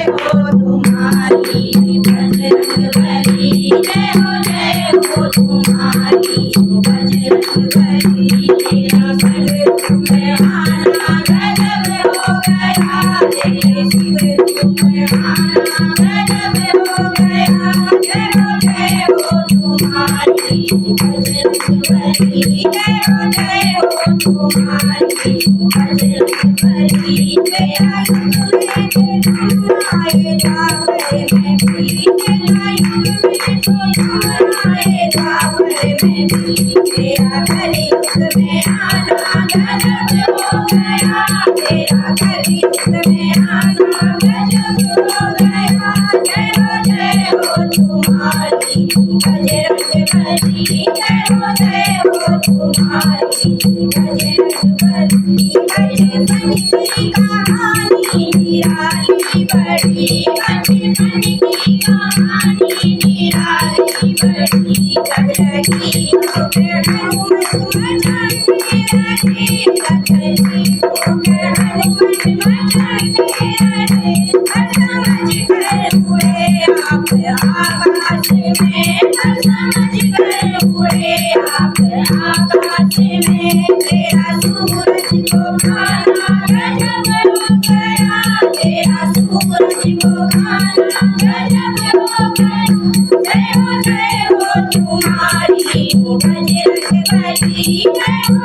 हो तुम्हारी बजरंगबली, जय हो तुम्हारी बजरंगबली। तेरा शिव में आना गजब हो गया, तेरे शिव में आना गजब हो गया। जय हो तुम्हारी बजरंगबली, जय हो तुम्हारी बजरंगबली। तेरा युग में तुम्हारे द्वापर में भी, तेरा युग में तुम्हारे द्वापर में भी। तेरा कलयुग में आना गजब हो गया, तेरा कलयुग में आना गजब हो गया। जय हो तुम्हारी बजरंगबली, जय हो तुम्हारी बजरंगबली। बचपन की कहानी निराली बड़ी, बचपन की कहानी निराली बड़ी। जब लगी मुझ हनुमत मचाने लगे, जब लगी मुझ हनुमत मचाने लगे। समझ कर उड़े आप आकाश में, समझ कर उड़े आप आकाश में। तेरा सूरज को खाना गजब हो गया, तेरा सूरज को खाना गजब हो गया। जय हो तुम्हारी बजरंगबली, जय हो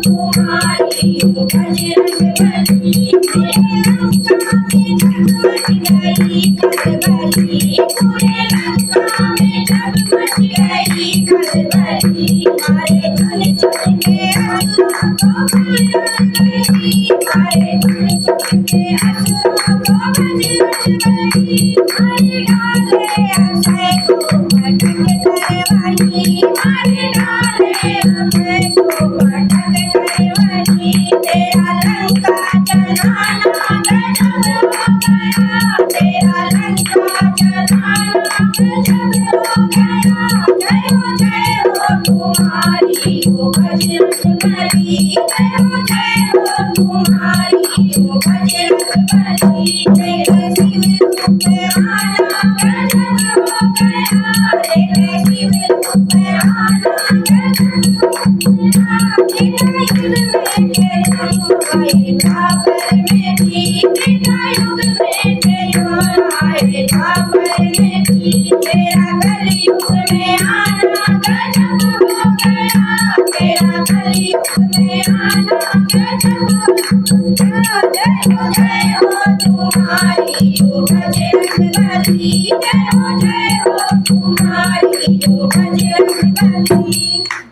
तुम्हारी बजरंगबली। पूरे लंका में जगमग गई खलबली, पूरे लंका में जगमग गई खलबली। मारे चुन चुन के असुरों को बजरंगबली, मारे चुन चुन के असुरों को बजरंगबली। मारे डाले अक्षय को पटक करवली, मारे डाले अक्षय को पटक करवली। तेरा लंका जलाना गजब हो गया, तेरा लंका जलाना गजब हो गया। जय हो तुम्हारी बजरंगबली, जय हो तुम्हारी बजरंगबली। तेरे शिव रूप में आना गजब हो गया, तेरे शिव रूप में आना गजब हो गया। तेरा युग में तेरा आए द्वापर में भी, तेरा युग में तेरा आए द्वापर में भी। तेरा कलयुग में आना गजब हो गया, तेरा कलयुग में आना गजब हो गया। जय हो तुम्हारी